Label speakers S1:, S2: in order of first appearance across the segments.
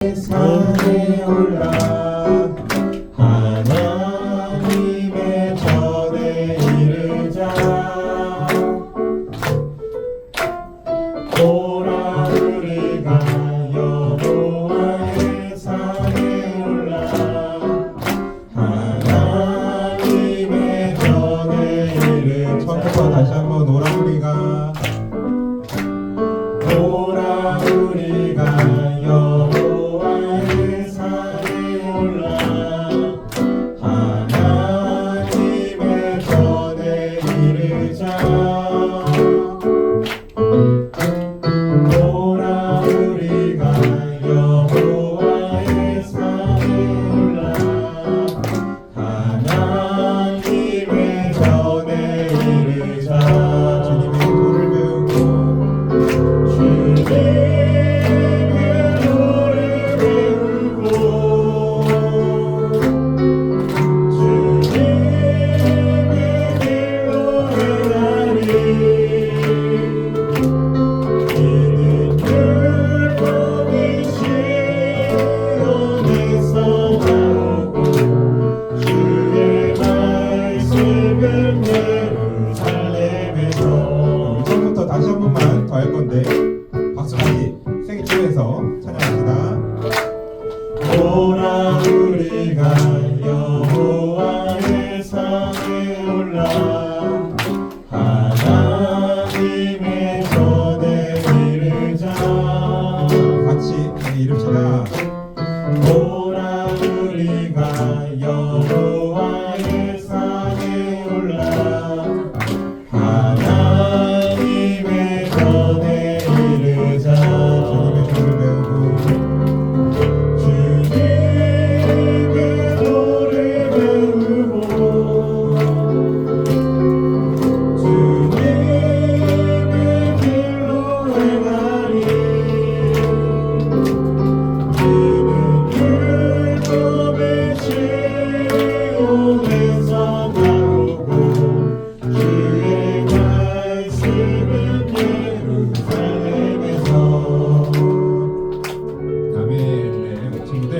S1: 산에 올라 하나님의 전에 이르자. 오라 우리가 여호와의 산에 올라 하나님의 전에 이르자. 처음부터 다시 한번 오라 우리가 여호와의 산에 올라 하나님의 전에 이르자. 오라 우리가 여호와의 산에 올라 하나님의 전에 이르자. 주님의 도를 배우고 다시 한 번만 더 할 건데 박수까지 세게 치면서 찬양합니다. 오라 우리가 여호와의 산에 올라 하나님의 전에 이르자. 같이 이릅시다. 오라 우리가 여호와의 산에 올라 하나님의 전에 이르자. 주님의 도를 배우고 주님의 길로 행하리. 이는 율법의 시온에서 나오고 주의 말씀은 예루살렘에서. 다음에 우리 친구들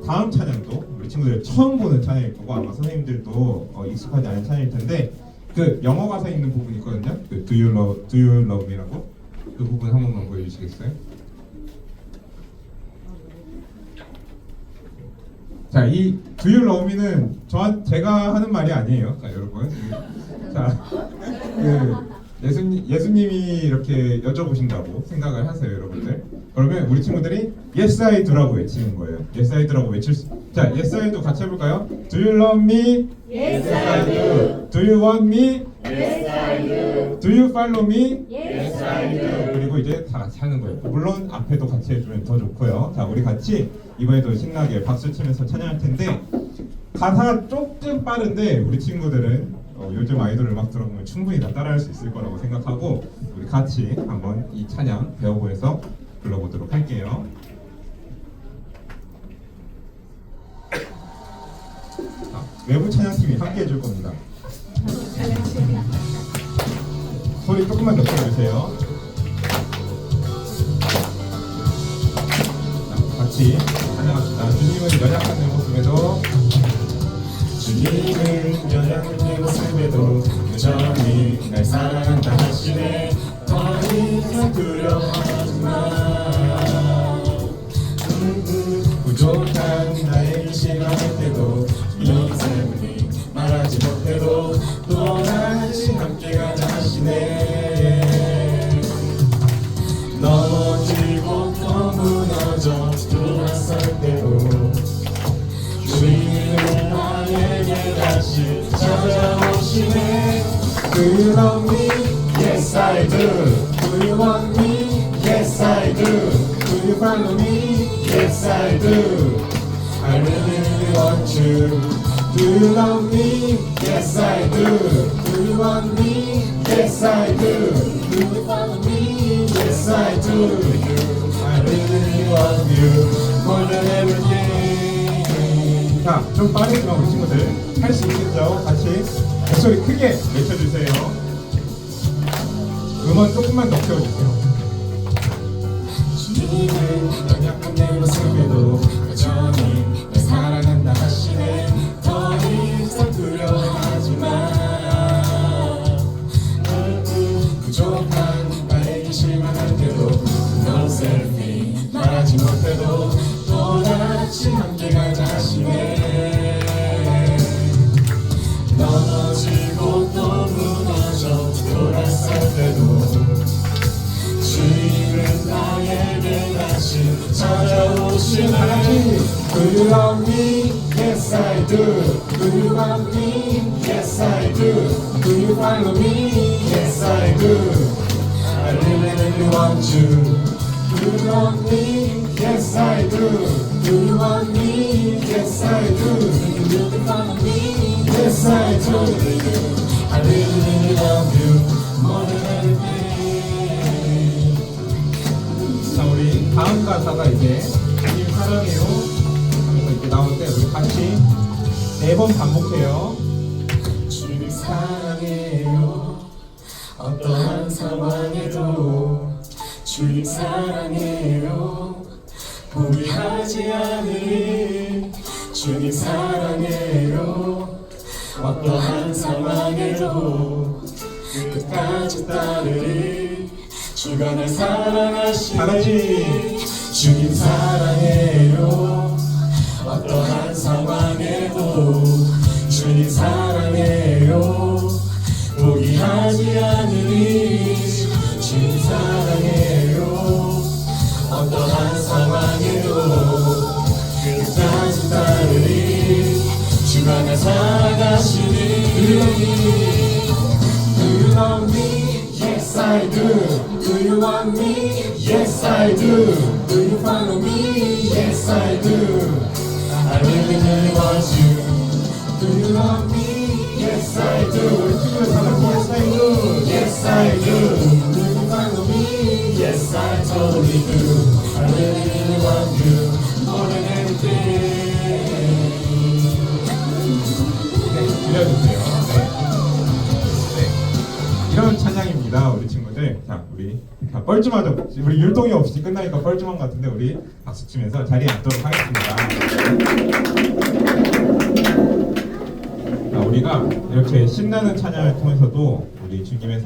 S1: 다음 찬양도 우리 친구들 처음 보는 찬양일 거고 아마 선생님들도 익숙하지 않은 찬양일 텐데 그 영어 가사 있는 부분이 있거든요. 그 Do you love me라고 그 부분 한 번만 보여주시겠어요? 자, 이 Do you love me는 제가 하는 말이 아니에요. 자, 여러분. 자, 예수님이 이렇게 여쭤보신다고 생각을 하세요, 여러분들. 그러면 우리 친구들이 Yes I do라고 외치는 거예요. Yes I do라고 외칠 수. 자, Yes I do 같이 해볼까요? Do you love me?
S2: Yes, I do.
S1: Do you want me?
S2: Yes, I do.
S1: Do you follow me?
S2: Yes, I do.
S1: 그리고 이제 다 같이 하는 거예요. 물론 앞에도 같이 해주면 더 좋고요. 자, 우리 같이 이번에도 신나게 박수 치면서 찬양할 텐데 가사가 조금 빠른데 우리 친구들은 요즘 아이돌 음악 들어보면 충분히 다 따라할 수 있을 거라고 생각하고 우리 같이 한번 이 찬양 배워보면서 불러보도록 할게요. 자, 외부 찬양팀이 함께 해줄 겁니다. 소리 조금만 높여주세요. 자, 같이 찬양합시다. 주님은 연약한 내 모습에도 주님은 연약한 내 모습에도 여전히 날 사랑한다 하시네. 더 이상 두려워하지 마. 부족한 나의 실망할 때도 이 삶을 말하지 못해도 또 다시 함께 가자 하시네. 넘어지고 또 무너져 돌아설 때도 주님은 나에게 다시 찾아오시네. Do you love me? Yes I do. Do you want me? Yes I do. Do you follow me? Yes I do. I really want you. Do you love me? Yes I do. Do you want me? Yes I do. Do you follow me? Yes I do. I really want you more than everything. 자, 좀 빠르지만 우리 친구들 할 수 있겠죠? 같이 목소리 크게 외쳐주세요. 음원 조금만 더 키워주세요. 보이는 연약한 내 모습에도 여전히 날 사랑한다 하시네. 더 이상 두려워하지마. 부족한 나에게 실망한데도 No selfie 말하지 못해도 또다시 함께 가자 하시네. 넘어지고 또 무너져 돌아설 때도 주님은 나에게 다시 찾아오시네. Do you love me? Yes I do. Do you want me? Yes I do. Do you follow me? Yes I do. I really really want you. Do you love me? Yes I do. Do you want me? Yes I do. Do you follow me? Yes I totally do. I really really love you more than anything. 자, 우리 다음 가사가 이제 주님 사랑해요 하면서 이렇게 나올 때 우리 같이 4번 반복해요. 주님 사랑해요 어떠한 상황에도 주님 사랑해요 포기하지 않으리. 주님 사랑해요 어떠한 상황에도 끝까지 따르리. 주가 날 사랑하시네. 주님 사랑해요 어떠한 상황에도 주님 사랑해요 포기하지 않으리. 주님 사랑해요 어떠한 상황에도 끝까지 따르리. 주가 날 사랑하시니. Do you love me? Yes I do. Do you want me? Yes I do. Do you follow me? Yes I do. I really really want you. Do you love me? Yes I do. Yes I do. Yes I do. Do you follow me? Yes I totally do. I really really want you more than anything. 네, 들려주세요. 네. 이런 찬양입니다, 우리 친구들. 자, 우리 자, 뻘쭘하죠? 우리 율동이 없이 끝나니까 뻘쭘한 것 같은데 우리 박수 치면서 자리에 앉도록 하겠습니다. 자, 우리가 이렇게 신나는 찬양을 통해서도 우리 주님의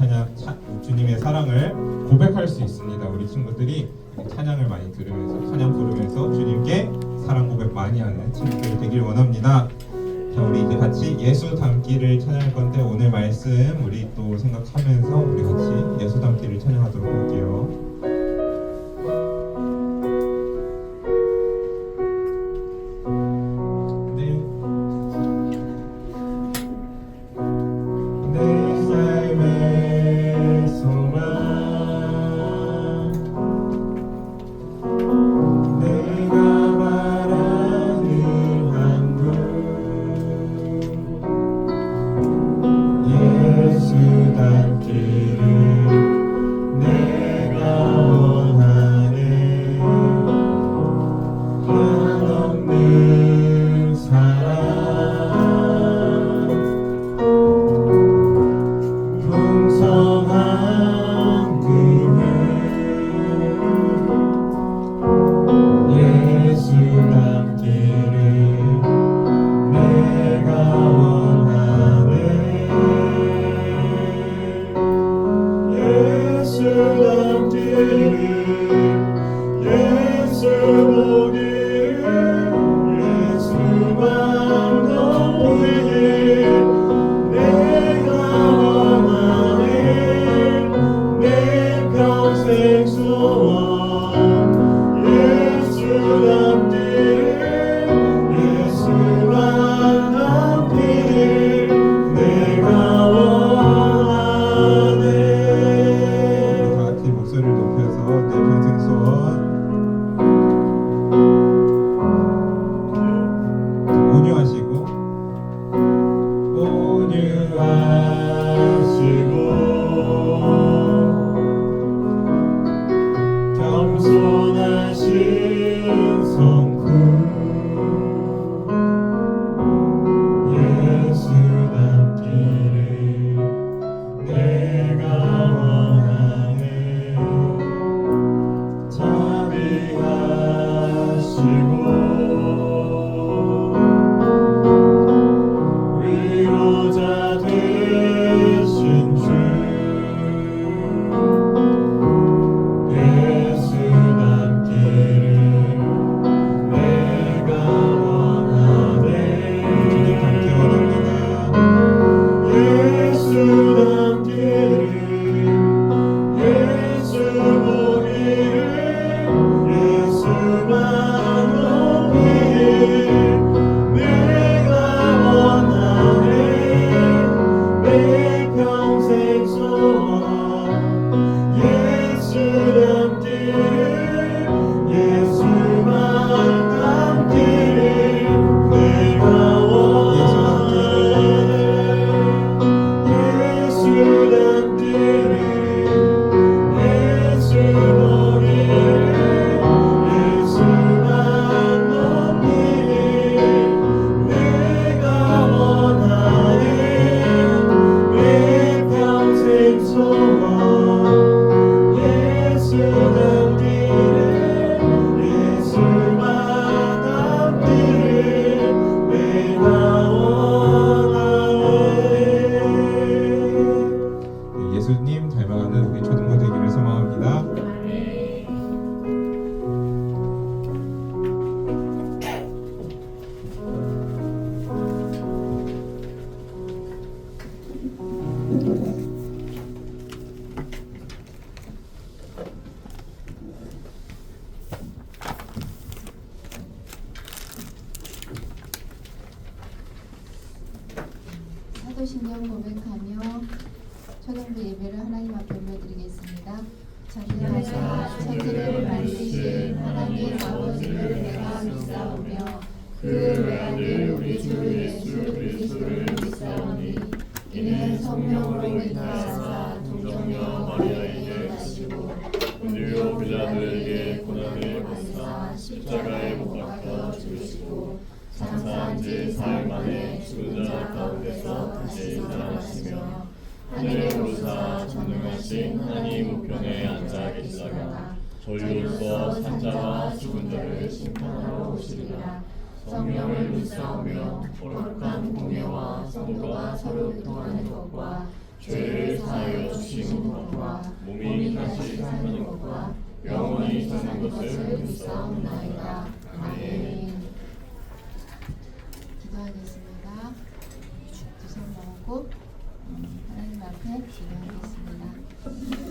S1: 주님의 사랑을 고백할 수 있습니다. 우리 친구들이 찬양을 많이 들으면서 찬양 부르면서 주님께 사랑 고백 많이 하는 친구들 되길 원합니다. 자, 우리 이제 같이 예수 담기를 찬양할 건데 오늘 말씀 우리 또 생각하면서 우리 같이 예수 담기를 찬양하도록 할게요. 내 삶의 소망 내가 바라는 예수 닮기를 내가 예수님 닮아가는 우리 초등부 되기를 소망합니다.
S3: 사도신경 고백하며 초등부 예배를 하나님 앞에 올려드리겠습니다. 전능하사 천지를 만드신 하나님 아버지를 내가 믿사오며 그 외아들 우리 주 예수 그리스도를 믿사오니 이는 성령으로 인하사 동정녀 마리아에게 나시고
S2: 본디오 빌라도에게 고난을 받사 십자가에 못 박혀 죽으시고 장사한 지 사흘 만에 죽은 자 가운데서 다시 살아나시며 하늘에 오르사 전능하신 하나님 우편에 앉아 계시다가 저희로서 산자와 죽은 자를 심판하러 오시리라. 성령을 믿사오며 거룩한 공예와 성도가 서로 교통하는 것과 죄를 사하여 주시는 것과 몸이 다시 사는 것과 영원히 사는 것을 믿사옵나이다. 아멘.
S3: 기도하겠습니다. 두 손 모으고 하나님 앞에 기도하겠습니다.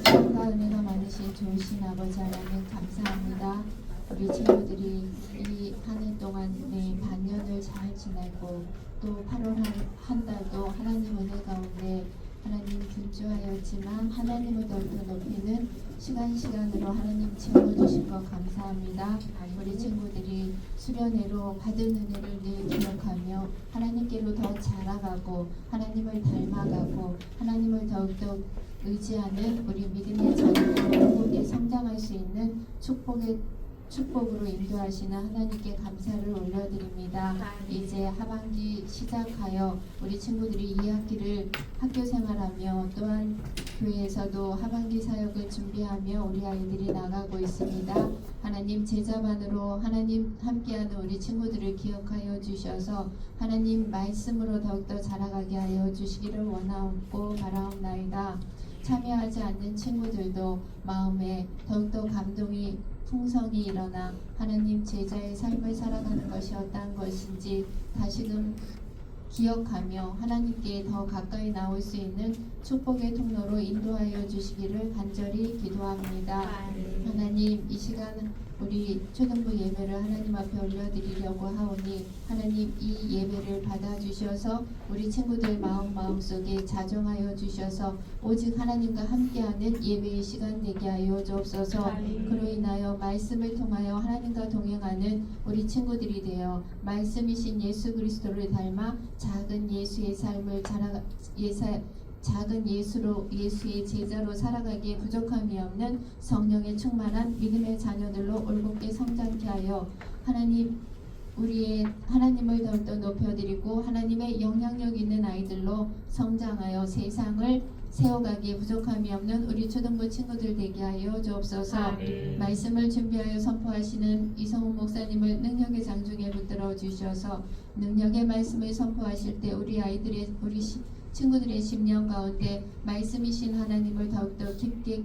S3: 사랑과 은혜가 많으신 좋으신 아버지 하나님 감사합니다. 우리 친구들이 이 한 해 동안 반년을 잘 지내고 또 8월 한 달도 하나님 은혜 가운데 하나님 분주하였지만 하나님을 더욱더 높이는 시간으로 하나님 채워주신 것 감사합니다. 우리 친구들이 수련회로 받은 은혜를 늘 기억하며 하나님께로 더 자라가고 하나님을 닮아가고 하나님을 더욱더 의지하는 우리 믿음의 자녀로 함께 성장할 수 있는 축복으로 인도하시는 하나님께 감사를 올려드립니다. 이제 하반기 시작하여 우리 친구들이 2학기를 학교 생활하며 또한 교회에서도 하반기 사역을 준비하며 우리 아이들이 나가고 있습니다. 하나님 제자반으로 하나님 함께하는 우리 친구들을 기억하여 주셔서 하나님 말씀으로 더욱더 자라가게 하여 주시기를 원하옵고 바라옵나이다. 참여하지 않는 친구들도 마음에 더욱더 감동이 풍성이 일어나 하나님 제자의 삶을 살아가는 것이 어떠한 것인지 다시금 기억하며 하나님께 더 가까이 나올 수 있는 축복의 통로로 인도하여 주시기를 간절히 기도합니다. 하나님 이 시간 우리 초등부 예배를 하나님 앞에 올려드리려고 하오니 하나님 이 예배를 받아주셔서 우리 친구들 마음속에 자정하여 주셔서 오직 하나님과 함께하는 예배의 시간 되게 하여 주옵소서. 그로 인하여 말씀을 통하여 하나님과 동행하는 우리 친구들이 되어 말씀이신 예수 그리스도를 닮아 작은 예수의 삶을 작은 예수의 제자로 살아가기에 부족함이 없는 성령의 충만한 믿음의 자녀들로 올곧게 성장케 하여 하나님을 더욱더 높여드리고 하나님의 영향력 있는 아이들로 성장하여 세상을 세워가기에 부족함이 없는 우리 초등부 친구들 되게 하여 주옵소서. 말씀을 준비하여 선포하시는 이성훈 목사님을 능력의 장중에 붙들어 주셔서 능력의 말씀을 선포하실 때 우리 친구들의 심령 가운데 말씀이신 하나님을 더욱더 깊게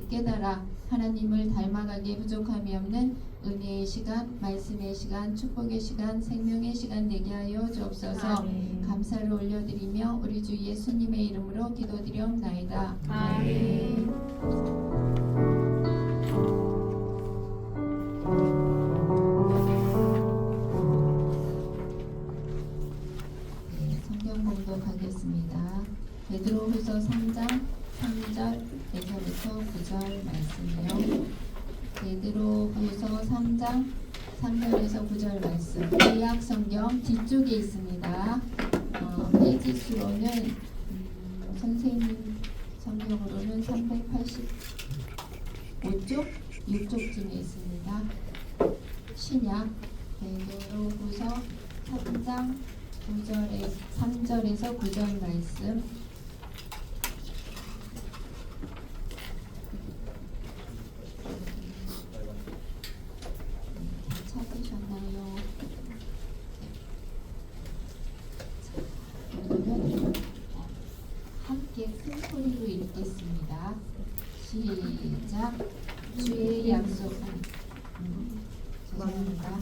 S3: 깨달아 하나님을 닮아가기에 부족함이 없는 은혜의 시간, 말씀의 시간, 축복의 시간, 생명의 시간 되게 하여 주옵소서. 감사를 올려드리며 우리 주 예수님의 이름으로 기도드리옵나이다. 아멘. 3절에서 9절 말씀 구약 성경 뒤쪽에 있습니다. 페이지 수로는 선생님 성경으로는 385쪽, 6쪽쯤에 있습니다. 신약 베드로후서 3장 3절에서 9절 말씀 찾으셨나요? 그러면 함께 큰 소리로 읽겠습니다. 시작. 주의 약속은 죄송합니다.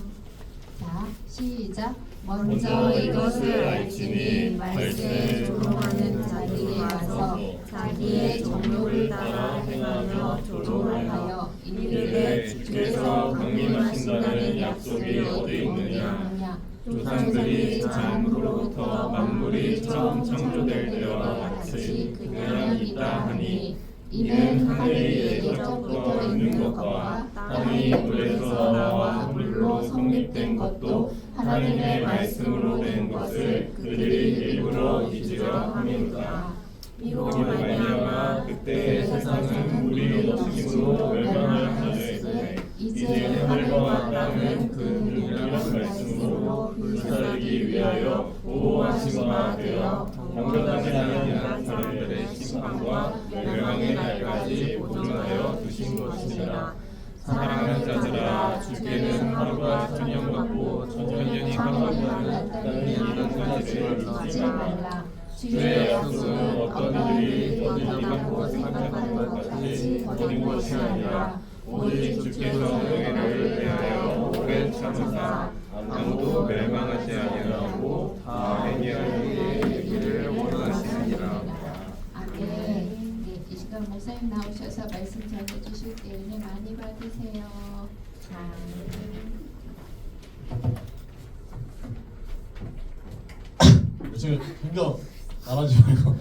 S3: 자, 시작. 먼저 이것을 알지니 말세에 조롱하는 자들이 와서 자기의 정욕을 따라 행하며 조롱하여 이르되 주께서 강림하신다는 약속이 어디 있느냐. 조상들이 장으로부터 만물이 처음 창조될 때와 같이 그냥 있다 하니 이는 하늘이 예전부터 있는 것과 땅이 물에서 나와 물로 성립된 것도 하나님의 말씀으로 된 것을 그들이 일부러 잊으려 함이로다. 이로 말미암아 그때 세상은 물이 없음으로 멸망을 하되 이제 하늘과 땅은 그 유일한 말씀으로 불살기 위하여 보호하심과 되어 경건하지 않은 사람들의 심판과 멸망의 날까지 보존하여 두신 것이니라. 사랑하는 자들아, 주께는 하루가 천년 같고 천년이 하루가 같다는 이런 사실을 잊지 말라. 주의 약속은 어떤 이들이 거짓이라고 생각하는 것 같이 거짓 것이 아니라 오직 주께서 너희를 대하여 오래 참으사 아무도 멸망하지 아니하고 다 회개하기를 원하시느니라. 아멘. 네, 이 시간 목사님 나오셔서 말씀 전해주실게요. 은혜 많이 받으세요.
S1: 지금 성경 나가지 말고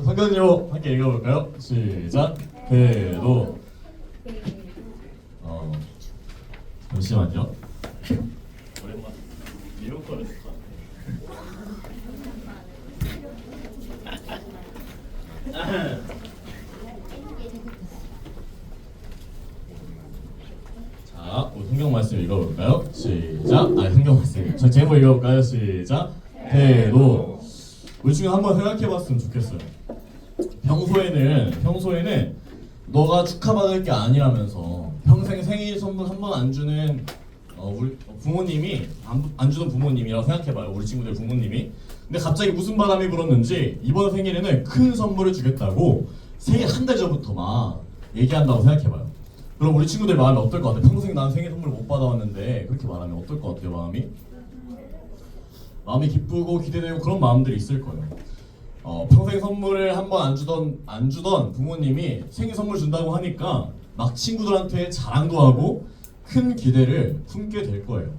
S1: 성경으로 함께 읽어볼까요? 시작. 배도 잠시만요.
S2: 오랜만에 이런 거를 했어.
S1: 자, 성경 말씀 읽어볼까요? 시작. 성경 말씀. 저 제목 읽어볼까요? 시작. 배도 우리 중에 한번 생각해봤으면 좋겠어요. 평소에는 너가 축하받을 게 아니라면서 평생 생일 선물 한 번 안 주는 우리 부모님이 안 주던 부모님이라고 생각해봐요. 우리 친구들 부모님이. 근데 갑자기 무슨 바람이 불었는지 이번 생일에는 큰 선물을 주겠다고 생일 한 달 전부터 막 얘기한다고 생각해봐요. 그럼 우리 친구들 마음이 어떨 것 같아요? 평생 난 생일 선물 못 받아왔는데 그렇게 말하면 어떨 것 같아요? 마음이 기쁘고 기대되고 그런 마음들이 있을 거예요. 평생 선물을 한 번 안 주던 부모님이 생일 선물 준다고 하니까 막 친구들한테 자랑도 하고 큰 기대를 품게 될 거예요.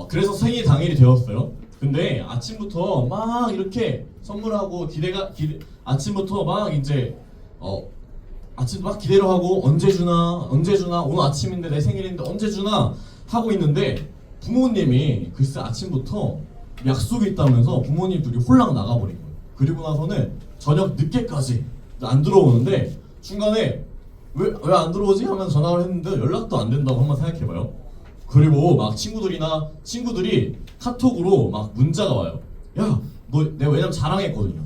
S1: 그래서 생일 당일이 되었어요. 근데 아침부터 막 이렇게 선물하고 아침부터 막 이제 아침 막 기대를 하고 언제 주나 오늘 아침인데 내 생일인데 언제 주나 하고 있는데 부모님이 글쎄 아침부터 약속이 있다면서 부모님 둘이 홀랑 나가버린 거예요. 그리고 나서는 저녁 늦게까지 안 들어오는데 중간에 왜 안 들어오지? 하면서 전화를 했는데 연락도 안 된다고 한번 생각해봐요. 그리고 막 친구들이 카톡으로 막 문자가 와요. 야, 너 내가 왜냐면 자랑했거든요.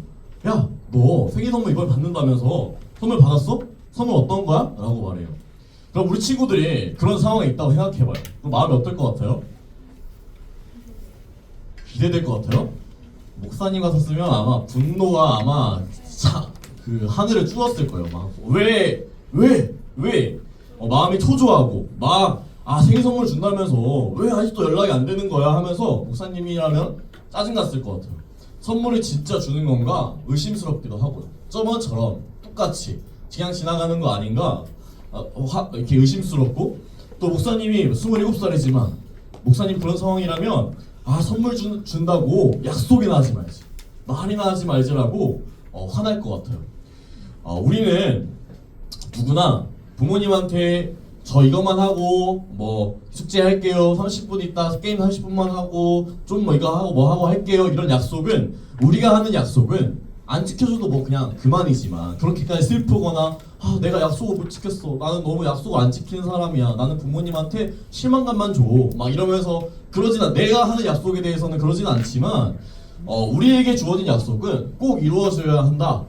S1: 야, 너 생일 선물 이번에 받는다면서 선물 받았어? 선물 어떤 거야? 라고 말해요. 그럼 우리 친구들이 그런 상황에 있다고 생각해봐요. 그럼 마음이 어떨 것 같아요? 기대될 것 같아요? 목사님 같았으면 아마 분노가 그 하늘을 뚫었을 거예요. 막 왜 마음이 초조하고 생일 선물 준다면서 왜 아직도 연락이 안 되는 거야 하면서 목사님이라면 짜증났을 것 같아요. 선물을 진짜 주는 건가 의심스럽기도 하고요. 저번처럼 똑같이 그냥 지나가는 거 아닌가 이렇게 의심스럽고, 또 목사님이 27살이지만 목사님 그런 상황이라면 선물 준다고 약속이나 하지 말지 말이나 하지 말지라고 화날 것 같아요. 우리는 누구나 부모님한테
S4: 저 이것만 하고 뭐 숙제할게요 30분 있다 게임 30분만 하고 좀 뭐 이거 하고 뭐 하고 할게요 이런 약속은 우리가 하는 약속은 안 지켜줘도 뭐 그냥 그만이지만 그렇게까지 슬프거나 아 내가 약속을 못 지켰어 나는 너무 약속을 안 지키는 사람이야 나는 부모님한테 실망감만 줘 막 이러면서 그러지는 내가 하는 약속에 대해서는 그러지는 않지만 우리에게 주어진 약속은 꼭 이루어져야 한다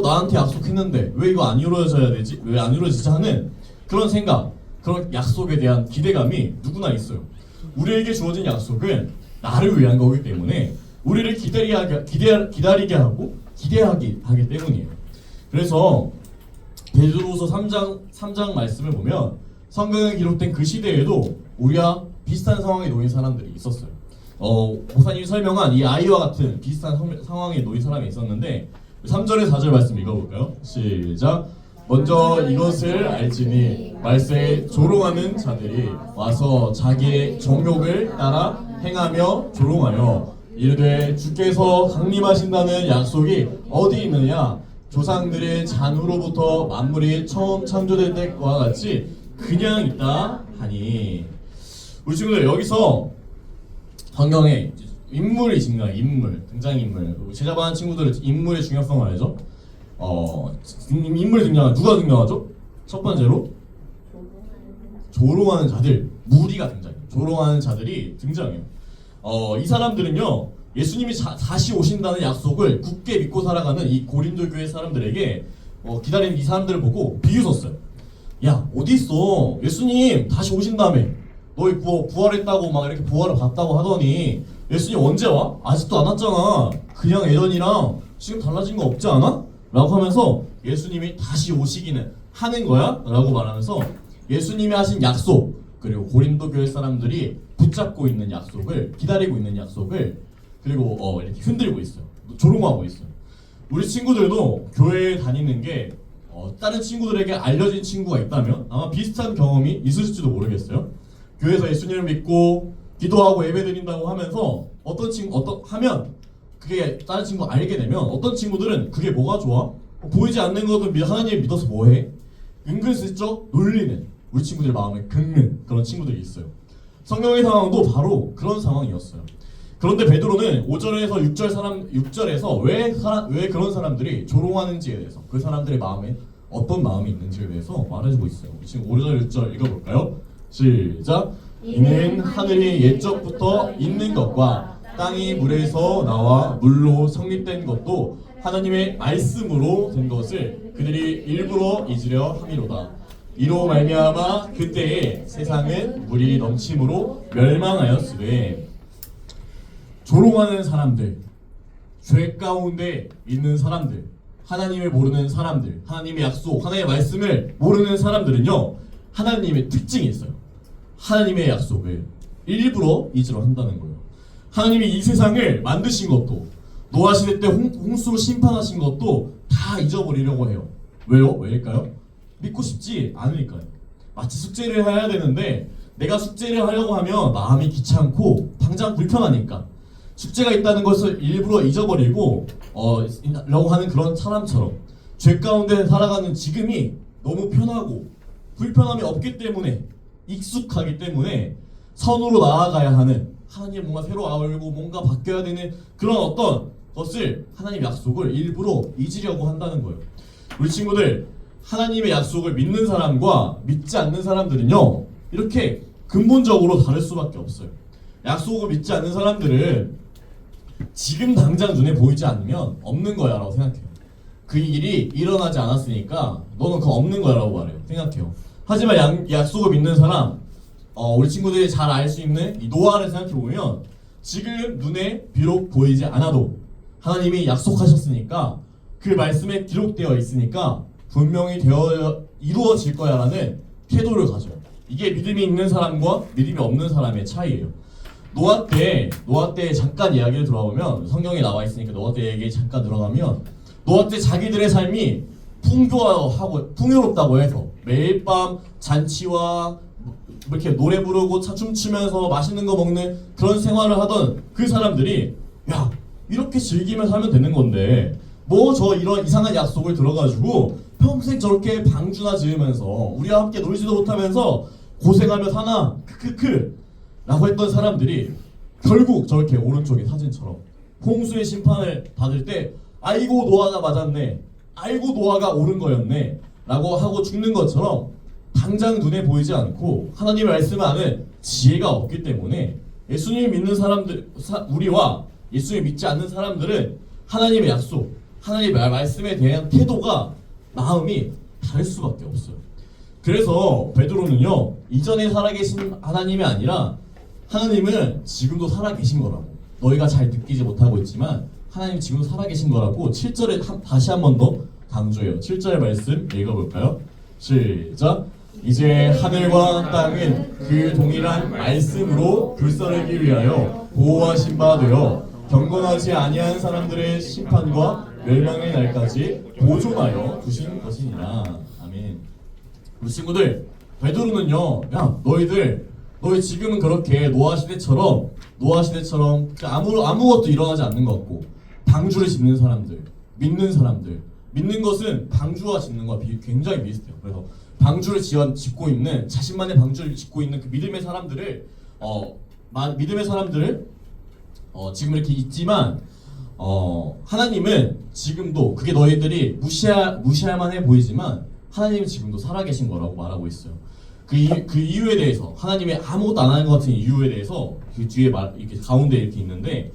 S4: 나한테 약속했는데 왜 이거 안 이루어져야 되지 왜 안 이루어지지 하는 그런 생각 그런 약속에 대한 기대감이 누구나 있어요. 우리에게 주어진 약속은 나를 위한 거기 때문에 우리를 기다리게 하고 기대하게 하기 때문이에요. 그래서 베드로후서 3장 말씀을 보면 성경에 기록된 그 시대에도 우리와 비슷한 상황에 놓인 사람들이 있었어요. 목사님이 설명한 이 아이와 같은 비슷한 상황에 놓인 사람이 있었는데 3절에 4절 말씀 읽어볼까요? 시작. 먼저 이것을 알지니 말세에 조롱하는 자들이 와서 자기의 정욕을 따라 행하며 조롱하여 이르되 주께서 강림하신다는 약속이 어디 있느냐 조상들의 잔으로부터 만물이 처음 창조될 때와 같이 그냥 있다 하니 우리 친구들 여기서 성경에 인물이 중요해요. 등장인물 제자반 친구들은 인물의 중요성을 알죠? 인물이 등장하죠. 누가 등장하죠? 첫 번째로 조롱하는 자들, 무리가 등장해요. 조롱하는 자들이 등장해요. 이 사람들은요 예수님이 다시 오신다는 약속을 굳게 믿고 살아가는 이 고린도 교회 사람들에게 기다리는 이 사람들을 보고 비웃었어요. 야 어디 있어? 예수님 다시 오신다며. 너희 부활했다고 막 이렇게 부활을 봤다고 하더니 예수님 언제 와? 아직도 안 왔잖아. 그냥 예전이랑 지금 달라진 거 없지 않아? 라고 하면서 예수님이 다시 오시기는 하는 거야? 라고 말하면서 예수님이 하신 약속 그리고 고린도 교회 사람들이 붙잡고 있는 약속을 기다리고 있는 약속을 그리고 이렇게 흔들고 있어요. 조롱하고 있어요. 우리 친구들도 교회에 다니는 게 다른 친구들에게 알려진 친구가 있다면 아마 비슷한 경험이 있을지도 모르겠어요. 교회에서 예수님을 믿고 기도하고 예배드린다고 하면서 하면 그게 다른 친구가 알게 되면 어떤 친구들은 그게 뭐가 좋아? 보이지 않는 것도 하나님을 믿어서 뭐해? 은근슬쩍 놀리는 우리 친구들의 마음을 긁는 그런 친구들이 있어요. 성경의 상황도 바로 그런 상황이었어요. 그런데 베드로는 5절에서 6절에서 왜 그런 사람들이 조롱하는지에 대해서 그 사람들의 마음에 어떤 마음이 있는지에 대해서 말해주고 있어요. 지금 5절 6절 읽어볼까요? 시작. 이는 하늘이 옛적부터 있는 것과 땅이 물에서 나와 물로 성립된 것도 하나님의 말씀으로 된 것을 그들이 일부러 잊으려 함이로다. 이로 말미암아 그때에 세상은 물이 넘침으로 멸망하였으되 조롱하는 사람들, 죄 가운데 있는 사람들, 하나님을 모르는 사람들, 하나님의 약속, 하나님의 말씀을 모르는 사람들은요 하나님의 특징이 있어요. 하나님의 약속을 일부러 잊으려 한다는 거예요. 하나님이 이 세상을 만드신 것도 노아 시대 때 홍수로 심판하신 것도 다 잊어버리려고 해요. 왜요? 왜일까요? 믿고 싶지 않으니까요. 마치 숙제를 해야 되는데 내가 숙제를 하려고 하면 마음이 귀찮고 당장 불편하니까 숙제가 있다는 것을 일부러 잊어버리고 라고 하는 그런 사람처럼 죄 가운데 살아가는 지금이 너무 편하고 불편함이 없기 때문에 익숙하기 때문에 선으로 나아가야 하는 하나님 뭔가 새로 알고 뭔가 바뀌어야 되는 그런 어떤 것을 하나님의 약속을 일부러 잊으려고 한다는 거예요. 우리 친구들 하나님의 약속을 믿는 사람과 믿지 않는 사람들은요 이렇게 근본적으로 다를 수밖에 없어요. 약속을 믿지 않는 사람들은 지금 당장 눈에 보이지 않으면 없는 거야 라고 생각해요. 그 일이 일어나지 않았으니까 너는 그거 없는 거야 라고 말해요. 생각해요. 하지만 약속을 믿는 사람 우리 친구들이 잘 알 수 있는 이 노아를 생각해보면 지금 눈에 비록 보이지 않아도 하나님이 약속하셨으니까 그 말씀에 기록되어 있으니까 분명히 이루어질 거야 라는 태도를 가져요. 이게 믿음이 있는 사람과 믿음이 없는 사람의 차이예요. 노아 때 잠깐 이야기를 들어보면 성경에 나와 있으니까 노아 때 얘기 잠깐 들어가면 노아 때 자기들의 삶이 풍요롭다고 해서 매일 밤 잔치와 이렇게 노래 부르고 춤추면서 맛있는 거 먹는 그런 생활을 하던 그 사람들이 이렇게 즐기며 살면 되는 건데 뭐 저 이런 이상한 약속을 들어가지고 평생 저렇게 방주나 지으면서 우리와 함께 놀지도 못하면서 고생하며 사나 크크크 라고 했던 사람들이 결국 저렇게 오른쪽의 사진처럼 홍수의 심판을 받을 때 아이고 노아가 맞았네, 아이고 노아가 옳은 거였네 라고 하고 죽는 것처럼 당장 눈에 보이지 않고 하나님의 말씀을 아는 지혜가 없기 때문에 예수님을 믿는 사람들, 우리와 예수님을 믿지 않는 사람들은 하나님의 약속, 하나님의 말씀에 대한 태도가, 마음이 다를 수밖에 없어요. 그래서 베드로는요, 이전에 살아계신 하나님이 아니라 하나님은 지금도 살아계신 거라고, 너희가 잘 느끼지 못하고 있지만 하나님 지금도 살아계신 거라고 7절에 다시 한 번 더 강조해요. 7절 말씀 읽어볼까요? 시작. 이제 하늘과 땅은 그 동일한 말씀으로 불사르기 위하여 보호하신 바 되어 경건하지 아니한 사람들의 심판과 멸망의 날까지 보존하여 두신 것이니라. 아멘. 우리 친구들, 베드로는요, 야 너희 지금은 그렇게 노아 시대처럼 아무것도 일어나지 않는 것 같고, 방주를 짓는 사람들, 믿는 것은 방주와 짓는 것과 굉장히 비슷해요. 그래서 방주를 짓고 있는, 자신만의 방주를 짓고 있는 그 믿음의 사람들을 지금 이렇게 있지만 하나님은 지금도, 그게 너희들이 무시할 만해 보이지만 하나님은 지금도 살아계신 거라고 말하고 있어요. 그 이유에 대해서, 하나님이 아무것도 안 하는 것 같은 이유에 대해서 그 뒤에 이렇게 가운데 이렇게 있는데,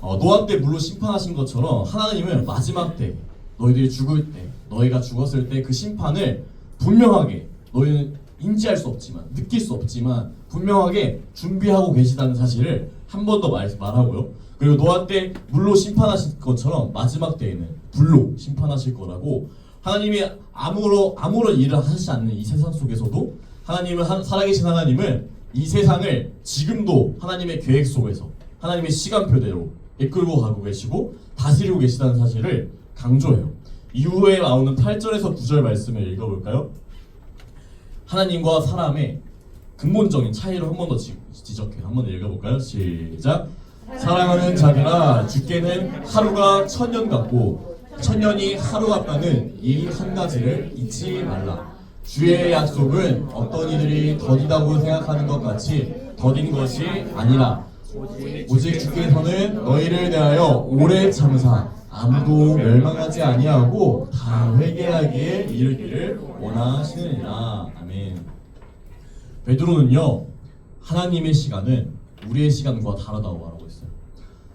S4: 노아 때 물로 심판하신 것처럼 하나님은 마지막 때, 너희들이 죽을 때, 너희가 죽었을 때 그 심판을 분명하게, 너희는 인지할 수 없지만, 느낄 수 없지만 분명하게 준비하고 계시다는 사실을 한 번 더 말하고요. 그리고 노아 때 물로 심판하실 것처럼 마지막 때에는 불로 심판하실 거라고, 하나님이 아무런 일을 하시지 않는 이 세상 속에서도 살아계신 하나님은 이 세상을 지금도 하나님의 계획 속에서, 하나님의 시간표대로 이끌고 가고 계시고 다스리고 계시다는 사실을 강조해요. 이후에 나오는 8절에서 9절 말씀을 읽어볼까요? 하나님과 사람의 근본적인 차이를 한 번 더 지적해요. 한 번 더 읽어볼까요? 시작. 사랑하는 자들아, 주께는 하루가 1000년 같고 1000년이 하루 같다는 이 한 가지를 잊지 말라. 주의 약속은 어떤 이들이 더디다고 생각하는 것 같이 더딘 것이 아니라 오직 주께서는 너희를 대하여 오래 참사 아무도 멸망하지 아니하고 다 회개하기에 이르기를 원하시느니라. 아멘. 베드로는요, 하나님의 시간은 우리의 시간과 다르다고 말하고 있어요.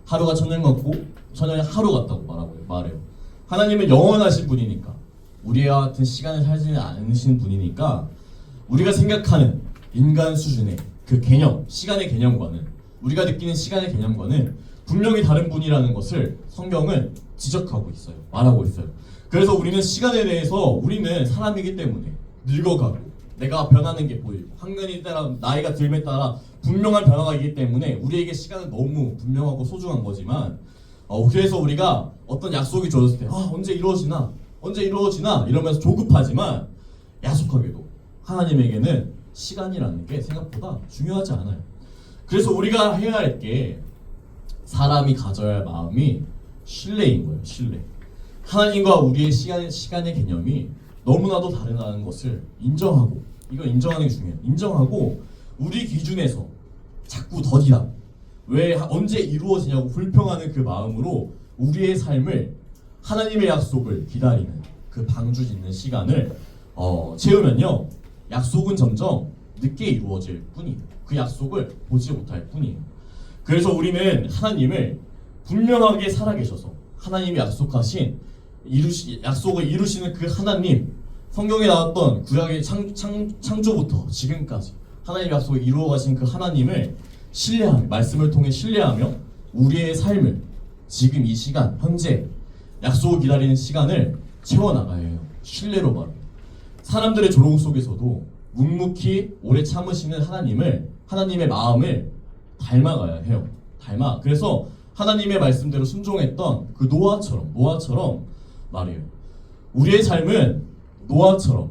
S4: 하루가 1000년 같고 1000년이 하루 같다고 말해요. 하나님은 영원하신 분이니까, 우리와 같은 시간을 살지 않으신 분이니까, 우리가 생각하는 인간 수준의 그 개념, 시간의 개념과는, 우리가 느끼는 시간의 개념과는 분명히 다른 분이라는 것을 성경은 지적하고 있어요. 말하고 있어요. 그래서 우리는 시간에 대해서, 우리는 사람이기 때문에 늙어가고 내가 변하는 게 보이고 학년이 따라 나이가 들에 따라 분명한 변화가 있기 때문에 우리에게 시간은 너무 분명하고 소중한 거지만, 그래서 우리가 어떤 약속이 주어졌을 때 언제 이루어지나 이러면서 조급하지만, 야속하게도 하나님에게는 시간이라는 게 생각보다 중요하지 않아요. 그래서 우리가 해야 할 게, 사람이 가져야 할 마음이 신뢰인 거예요. 신뢰. 하나님과 우리의 시간의 개념이 너무나도 다르다는 것을 인정하고, 이거 인정하는 게 중요해요. 인정하고 우리 기준에서 자꾸 더디다, 왜 언제 이루어지냐고 불평하는 그 마음으로 우리의 삶을, 하나님의 약속을 기다리는 그 방주 짓는 시간을 채우면요, 약속은 점점 늦게 이루어질 뿐이에요. 그 약속을 보지 못할 뿐이에요. 그래서 우리는 하나님을 분명하게 살아계셔서, 하나님이 약속하신 약속을 이루시는 그 하나님, 성경에 나왔던 구약의 창조부터 지금까지 하나님의 약속을 이루어 가신 그 하나님을 신뢰하며, 말씀을 통해 신뢰하며 우리의 삶을 지금 이 시간, 현재 약속을 기다리는 시간을 채워나가야 해요. 신뢰로 말해요. 사람들의 조롱 속에서도 묵묵히 오래 참으시는 하나님의 마음을 닮아가야 해요. 그래서 하나님의 말씀대로 순종했던 그 노아처럼 말해요. 우리의 삶은 노아처럼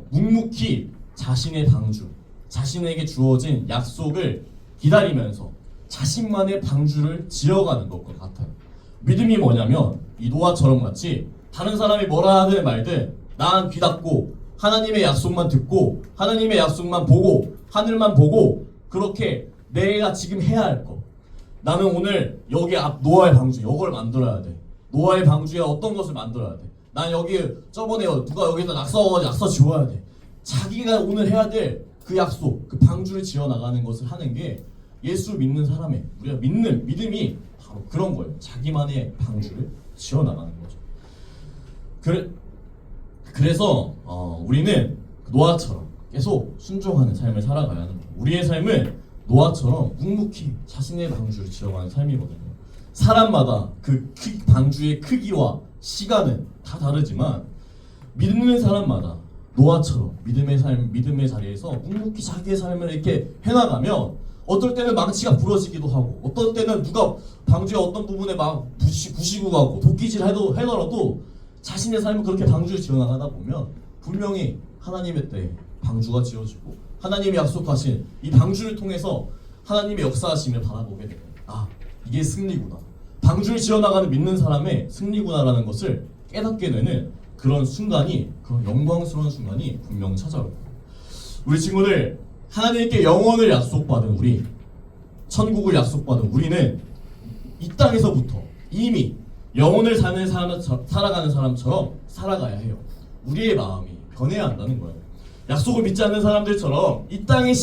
S4: 묵묵히 자신의 방주, 자신에게 주어진 약속을 기다리면서 자신만의 방주를 지어가는 것과 같아요. 믿음이 뭐냐면, 이 노아처럼 같이 다른 사람이 뭐라 하든 말든 난 귀 닫고 하나님의 약속만 듣고 하나님의 약속만 보고 하늘만 보고 그렇게 내가 지금 해야 할 거. 나는 오늘 여기 앞 노아의 방주 이걸 만들어야 돼. 노아의 방주에 어떤 것을 만들어야 돼. 난 여기 저번에 누가 여기서 낙서 지워야 돼. 자기가 오늘 해야 될 그 약속, 그 방주를 지어 나가는 것을 하는 게 예수 믿는 사람의 우리가 믿는 믿음이 바로 그런 거예요. 자기만의 방주를 지어 나가는 거죠. 그래서 우리는 노아처럼 계속 순종하는 삶을 살아가야 하는 거예요. 우리의 삶은 노아처럼 묵묵히 자신의 방주를 지어가는 삶이거든요. 사람마다 그 방주의 크기와 시간은 다 다르지만 믿는 사람마다 노아처럼 믿음의 자리에서 묵묵히 자기의 삶을 이렇게 해나가면 어떨 때는 망치가 부러지기도 하고 어떨 때는 누가 방주의 어떤 부분에 막 부시고 가고 도끼질 해더라도 자신의 삶을 그렇게 방주를 지어나가다 보면 분명히 하나님의 때에 방주가 지어지고 하나님이 약속하신 이 방주를 통해서 하나님의 역사하심을 바라보게 돼요. 아, 이게 승리구나. 방주를 지어나가는 믿는 사람의 승리구나라는 것을 깨닫게 되는 그런 순간이, 그런 영광스러운 순간이 분명 찾아올 거예요. 우리 친구들, 하나님께 영원을 약속받은 우리, 천국을 약속받은 우리는 이 땅에서부터 이미 영혼을 살아가는 사람처럼 살아가야 해요. 우리의 마음이 변해야 한다는 거예요. 약속을 믿지 않는 사람들처럼 이 땅의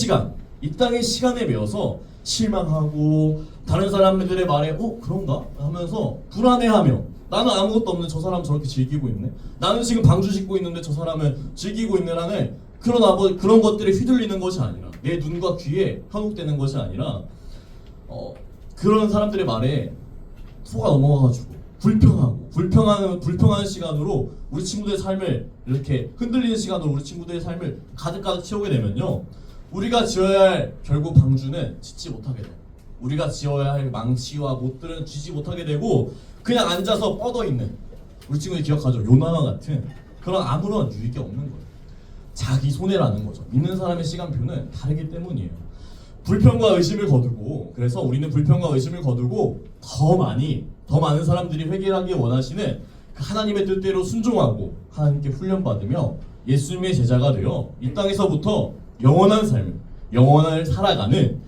S4: 시간에 매여서 실망하고 다른 사람들의 말에 그런가? 하면서 불안해하며 나는 아무것도 없는 저 사람 저렇게 즐기고 있네. 나는 지금 방주 짓고 있는데 저 사람은 즐기고 있네라는 그런 것들에 휘둘리는 것이 아니라 내 눈과 귀에 현혹되는 것이 아니라 그런 사람들의 말에 속아 넘어가가지고 불평하는 시간으로 우리 친구들의 삶을 이렇게 흔들리는 시간으로 우리 친구들의 삶을 가득 채우게 되면요, 우리가 지어야 할 결국 방주는 짓지 못하게 돼요. 우리가 지어야 할 망치와 못들은 쥐지 못하게 되고 그냥 앉아서 뻗어 있는, 우리 친구들 기억하죠? 요나와 같은 그런 아무런 유익이 없는 거예요. 자기 손해라는 거죠. 믿는 사람의 시간표는 다르기 때문이에요. 불평과 의심을 거두고, 그래서 우리는 불평과 의심을 거두고 더 많은 사람들이 회개하기 원하시는 그 하나님의 뜻대로 순종하고 하나님께 훈련받으며 예수님의 제자가 되어 이 땅에서부터 영원한 삶을, 영원을 살아가는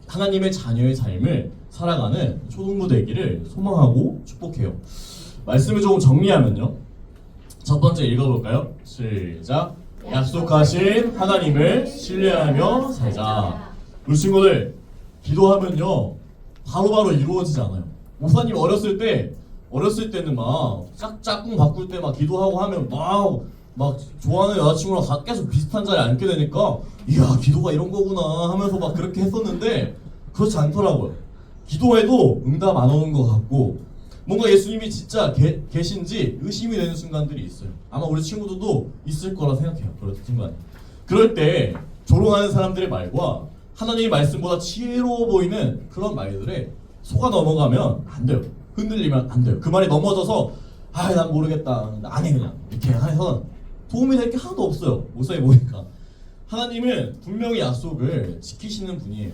S4: 하나님의 자녀의 삶을 살아가는 초등부 되기를 소망하고 축복해요. 말씀을 조금 정리하면요, 첫 번째 읽어볼까요? 시작. 약속하신 하나님을 신뢰하며 살자. 우리 친구들, 기도하면요 바로바로 이루어지지 않아요. 목사님 어렸을 때는 막 짝꿍 바꿀 때 막 기도하고 하면 막 좋아하는 여자친구랑 계속 비슷한 자리에 앉게 되니까 이야, 기도가 이런 거구나 하면서 막 그렇게 했었는데 그렇지 않더라고요. 기도해도 응답 안 오는 것 같고 뭔가 예수님이 진짜 계신지 의심이 되는 순간들이 있어요. 아마 우리 친구들도 있을 거라 생각해요. 그런 순간. 그럴 때 조롱하는 사람들의 말과 하나님의 말씀보다 지혜로워 보이는 그런 말들에 속아 넘어가면 안 돼요. 흔들리면 안 돼요. 그 말이 넘어져서 난 모르겠다, 안 해, 그냥 이렇게 해서 도움이 될 게 하나도 없어요. 목사님 보니까 하나님은 분명히 약속을 지키시는 분이에요.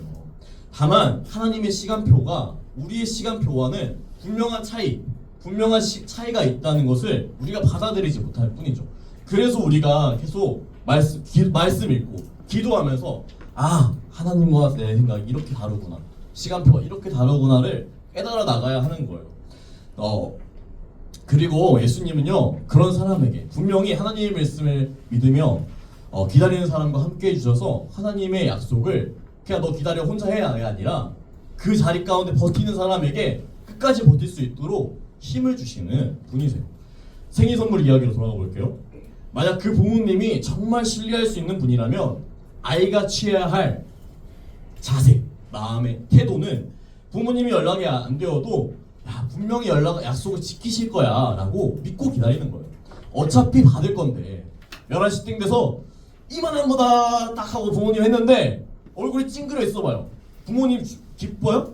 S4: 다만 하나님의 시간표가 우리의 시간표와는 분명한 차이가 있다는 것을 우리가 받아들이지 못할 뿐이죠. 그래서 우리가 계속 말씀 읽고 기도하면서 하나님과 내 생각이 이렇게 다르구나, 시간표가 이렇게 다르구나를 깨달아 나가야 하는 거예요. 그리고 예수님은요, 그런 사람에게 분명히 하나님의 말씀을 믿으며 기다리는 사람과 함께 해주셔서 하나님의 약속을 그냥 너 기다려 혼자 해야 아니라 그 자리 가운데 버티는 사람에게 끝까지 버틸 수 있도록 힘을 주시는 분이세요. 생일 선물 이야기로 돌아가 볼게요. 만약 그 부모님이 정말 신뢰할 수 있는 분이라면 아이가 취해야 할 자세, 마음의 태도는 부모님이 연락이 안 되어도 분명히 약속을 지키실 거야 라고 믿고 기다리는 거예요. 어차피 받을 건데 11시 땡 돼서 이만한 거다 딱 하고 부모님 했는데 얼굴이 찡그려 있어봐요. 부모님 기뻐요?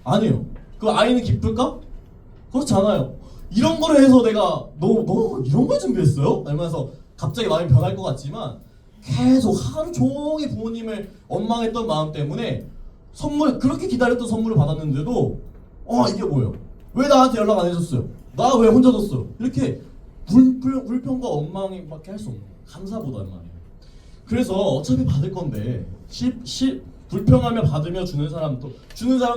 S4: 아니에요. 그 아이는 기쁠까? 그렇지 않아요. 이런 거를 해서 내가 너 이런 걸 준비했어요? 이러면서 갑자기 마음이 변할 것 같지만 계속 하루 종일 부모님을 원망했던 마음 때문에 그렇게 기다렸던 선물을 받았는데도 이게 뭐예요? 왜 나한테 연락 안 해줬어요? 나 왜 혼자 뒀어요? 이렇게 불평과 원망밖에 할 수 없는 거예요. 감사보단 말이에요. 그래서 어차피 받을 건데 불평하며 받으며 주는 사람도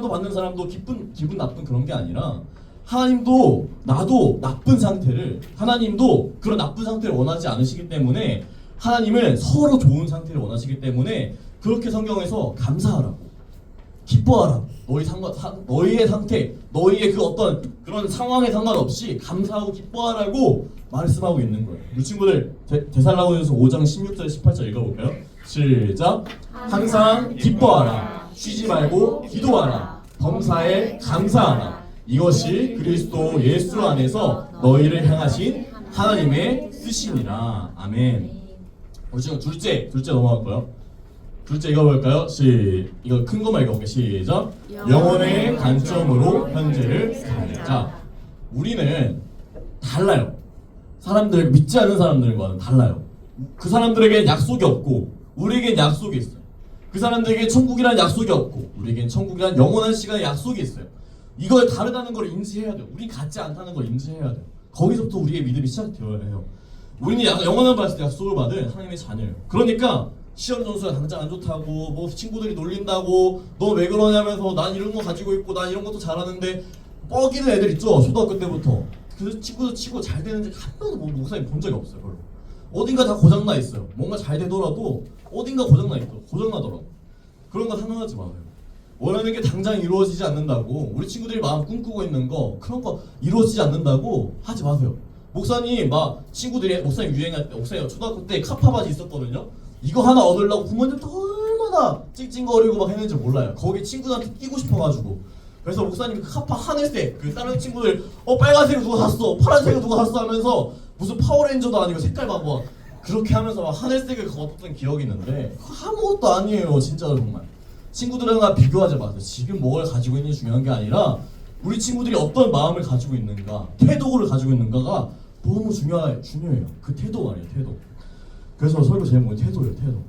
S4: 받는 사람도 기분 나쁜 그런 게 아니라 하나님도 나도 나쁜 상태를 하나님도 그런 나쁜 상태를 원하지 않으시기 때문에 하나님은 서로 좋은 상태를 원하시기 때문에 그렇게 성경에서 감사하라고 기뻐하라고 너희의 상태 너희의 그 어떤 그런 상황에 상관없이 감사하고 기뻐하라고 말씀하고 있는 거예요. 우리 친구들 데살로니가서 5장 16절 18절 읽어볼까요? 시작. 항상 기뻐하라 쉬지 말고 기도하라 범사에 감사하라 이것이 그리스도 예수 안에서 너희를 향하신 하나님의 뜻이니라. 아멘. 우리 지금 둘째 넘어갈까요? 둘째 읽어볼까요? 이거 큰 것만 읽어볼게요. 시작. 영혼의 관점으로 현재를 살자. 우리는 달라요. 사람들 믿지 않는 사람들과는 달라요. 그 사람들에게 약속이 없고 우리에겐 약속이 있어요. 그 사람들에게 천국이라는 약속이 없고 우리에겐 천국이라는 영원한 시간의 약속이 있어요. 이걸 다르다는 걸 인지해야 돼요. 우린 같지 않다는 걸 인지해야 돼요. 거기서부터 우리의 믿음이 시작되어야 해요. 우리는 영원한 약속을 받은 하나님의 자녀예요. 그러니까 시험 점수가 당장 안 좋다고 뭐 친구들이 놀린다고 너 왜 그러냐면서 난 이런 거 가지고 있고 난 이런 것도 잘하는데 뻐기는 애들 있죠. 초등학교 때부터 그 친구들 치고 잘 되는지 한 번도 뭐 목사님 본 적이 없어요. 별로. 어딘가 다 고장나 있어요. 뭔가 잘 되더라도 어딘가 고장나 있어. 고장나더라고. 그런 거 상관하지 마세요. 원하는 게 당장 이루어지지 않는다고 우리 친구들이 마음 꿈꾸고 있는 거 그런 거 이루어지지 않는다고 하지 마세요. 목사님 막 친구들이 목사님 유행할 때 목사님 초등학교 때 카파 바지 있었거든요. 이거 하나 얻으려고 부모님도 얼마나 찡찡거리고 막 했는지 몰라요. 거기 친구들한테 끼고 싶어가지고. 그래서 목사님 그 카파 하늘색 그 다른 친구들 빨간색 누가 샀어 파란색 누가 샀어 하면서 무슨 파워레인저도 아니고 색깔 봐봐 그렇게 하면서 막 하늘색을 걷었던 기억이 있는데 아무것도 아니에요. 진짜 정말. 친구들이랑 비교하지 마세요. 지금 뭘 가지고 있는지 중요한 게 아니라 우리 친구들이 어떤 마음을 가지고 있는가 태도를 가지고 있는가가 너무 중요해요. 그 태도 말이에요. 태도. 그래서 설교 제목은 태도예요. 태도.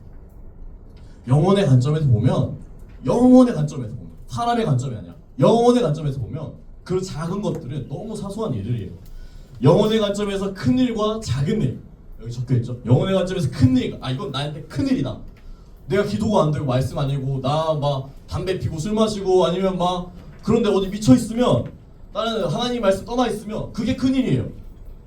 S4: 영혼의 관점에서 보면 사람의 관점이 아니라 영혼의 관점에서 보면 그 작은 것들은 너무 사소한 일들이에요. 영혼의 관점에서 큰 일과 작은 일 여기 적혀있죠. 영혼의 관점에서 큰 일, 이건 나한테 큰 일이다. 내가 기도가 안 되고 말씀 안 읽고 나 막 담배 피고 술 마시고 아니면 막 그런데 어디 미쳐 있으면 다른 하나님 말씀 떠나 있으면 그게 큰 일이에요.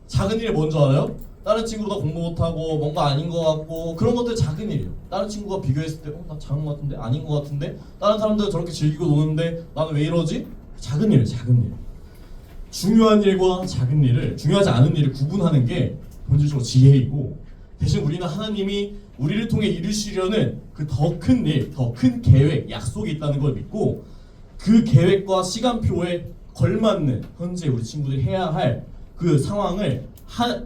S4: 작은 일이 뭔지 알아요? 다른 친구보다 공부 못하고 뭔가 아닌 것 같고 그런 것들 작은 일이에요. 다른 친구가 비교했을 때 나 작은 것 같은데 아닌 것 같은데 다른 사람들은 저렇게 즐기고 노는데 나는 왜 이러지? 작은 일이에요. 작은 일. 중요한 일과 작은 일을 중요하지 않은 일을 구분하는 게 본질적으로 지혜이고 대신 우리는 하나님이 우리를 통해 이루시려는 그 더 큰 일, 더 큰 계획, 약속이 있다는 걸 믿고 그 계획과 시간표에 걸맞는 현재 우리 친구들이 해야 할 그 상황을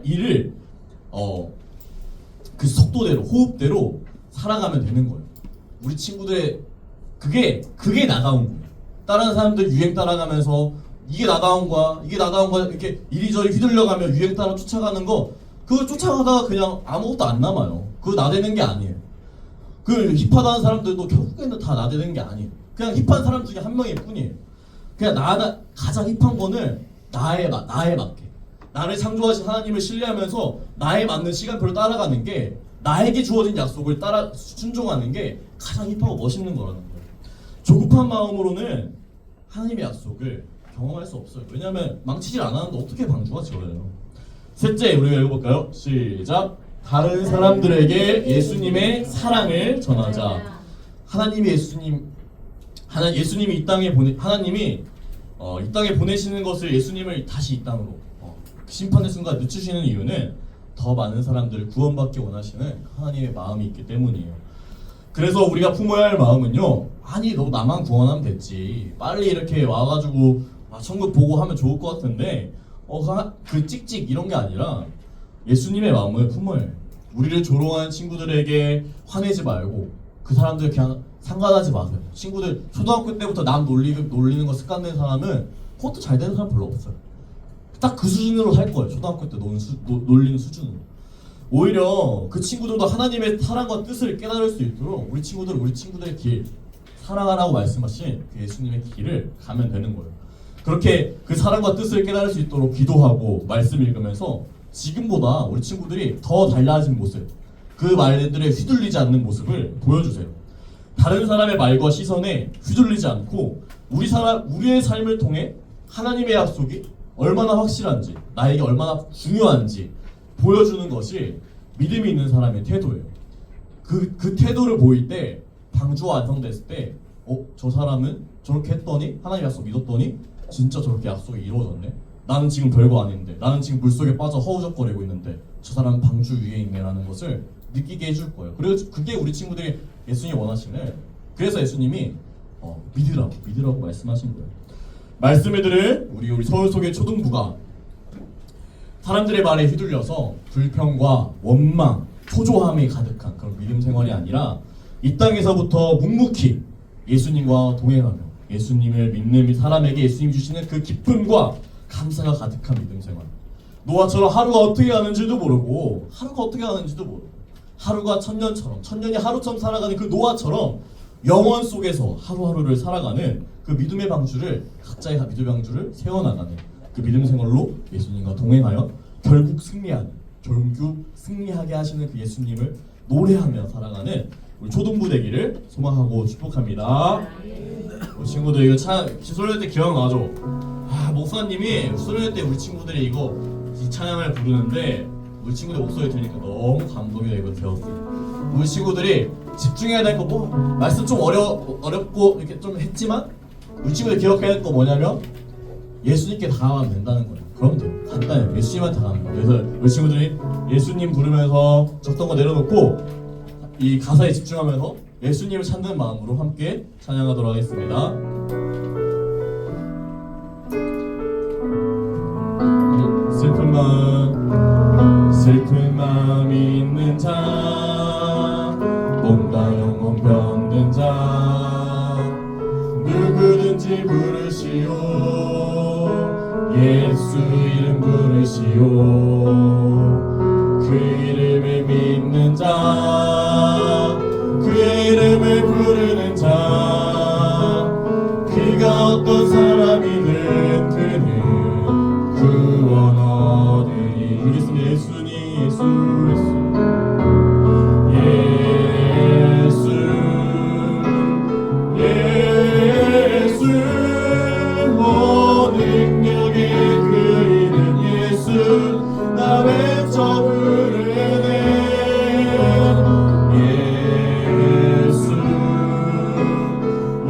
S4: 일을 그 속도대로 호흡대로 살아가면 되는 거예요. 우리 친구들의 그게 나다운 거예요. 다른 사람들 유행 따라가면서 이게 나다운 거야 이렇게 이리저리 휘둘려가며 유행 따라 쫓아가는 거 그걸 쫓아가다가 그냥 아무것도 안 남아요. 그거 나대는 게 아니에요. 그 힙하다는 사람들도 결국에는 다 나대는 게 아니에요. 그냥 힙한 사람 중에 한 명일 뿐이에요. 그냥 가장 힙한 거는 나에 맞게 나를 창조하신 하나님을 신뢰하면서 나에 맞는 시간표를 따라가는 게 나에게 주어진 약속을 따라 순종하는 게 가장 힙하고 멋있는 거라는 거예요. 조급한 마음으로는 하나님의 약속을 경험할 수 없어요. 왜냐하면 망치질 않았는데 어떻게 방주가 지어져요. 셋째, 우리가 읽어볼까요? 시작. 다른 사람들에게 예수님의 사랑을 전하자. 예수님이 이 땅에 이 땅에 보내시는 것을 예수님을 다시 이 땅으로 심판의 순간 늦추시는 이유는 더 많은 사람들을 구원받기 원하시는 하나님의 마음이 있기 때문이에요. 그래서 우리가 품어야 할 마음은요. 아니 너 나만 구원하면 됐지. 빨리 이렇게 와가지고 천국 보고 하면 좋을 것 같은데 그 찍찍 이런 게 아니라 예수님의 마음을 품어야 해요. 우리를 조롱하는 친구들에게 화내지 말고 그 사람들 그냥 상관하지 마세요. 친구들 초등학교 때부터 남 놀리는 거 습관된 사람은 그것도 잘 되는 사람 별로 없어요. 딱 그 수준으로 살 거예요. 초등학교 때 놀리는 수준으로. 오히려 그 친구들도 하나님의 사랑과 뜻을 깨달을 수 있도록 우리 친구들의 길 사랑하라고 말씀하신 그 예수님의 길을 가면 되는 거예요. 그렇게 그 사랑과 뜻을 깨달을 수 있도록 기도하고 말씀 읽으면서 지금보다 우리 친구들이 더 달라진 모습, 그 말들에 휘둘리지 않는 모습을 보여주세요. 다른 사람의 말과 시선에 휘둘리지 않고 우리의 삶을 통해 하나님의 약속이 얼마나 확실한지, 나에게 얼마나 중요한지 보여주는 것이 믿음이 있는 사람의 태도예요. 그 태도를 보일 때 방주가 완성됐을 때 저 사람은 저렇게 했더니 하나님 약속 믿었더니 진짜 저렇게 약속이 이루어졌네. 나는 지금 별거 아닌데, 나는 지금 물속에 빠져 허우적거리고 있는데 저 사람은 방주 위에 있네라는 것을 느끼게 해줄 거예요. 그리고 그게 우리 친구들이 예수님이 원하시는, 그래서 예수님이 믿으라고 말씀하신 거예요. 말씀을 들은 우리 서울 속의 초등부가 사람들의 말에 휘둘려서 불평과 원망, 초조함이 가득한 그런 믿음 생활이 아니라 이 땅에서부터 묵묵히 예수님과 동행하며 예수님을 믿는 사람에게 예수님이 주시는 그 기쁨과 감사가 가득한 믿음 생활. 노아처럼 하루가 어떻게 가는지도 모르고 하루가 천년처럼, 천년이 하루처럼 살아가는 그 노아처럼 영원 속에서 하루하루를 살아가는 그 믿음의 방주를, 각자의 믿음의 방주를 세워나가는 그 믿음 생활로 예수님과 동행하여 결국 승리하게 하시는 그 예수님을 노래하며 살아가는 우리 초등부 되기를 소망하고 축복합니다. 우리 친구들 이거 수련회 때 기억나죠? 목사님이 수련회 때 우리 친구들이 이 찬양을 부르는데 우리 친구들 목소리 들으니까 너무 감동이 되고 되었어요. 우리 친구들이 집중해야 될 거 말씀 좀 어렵고 이렇게 좀 했지만 우리 친구들 기억해야 될 거 뭐냐면 예수님께 당하면 된다는 거예요. 그럼 돼요. 간단해요. 예수님한테 당하는 거예요. 그래서 우리 친구들이 예수님 부르면서 적던 거 내려놓고 이 가사에 집중하면서 예수님을 찾는 마음으로 함께 찬양하도록 하겠습니다. 슬픈 마음이 있는 자, 몸과 영혼 병든 자, 누구든지 부르시오. 예수 이름 부르시오. 그 이름을 믿는 자, 그의 이름을 부르는 자, 그가 어떤 사람이든 그는 구원 얻으리. 부르겠습니다. 예수 능력의 그 이름 예수 나 외쳐 부르네.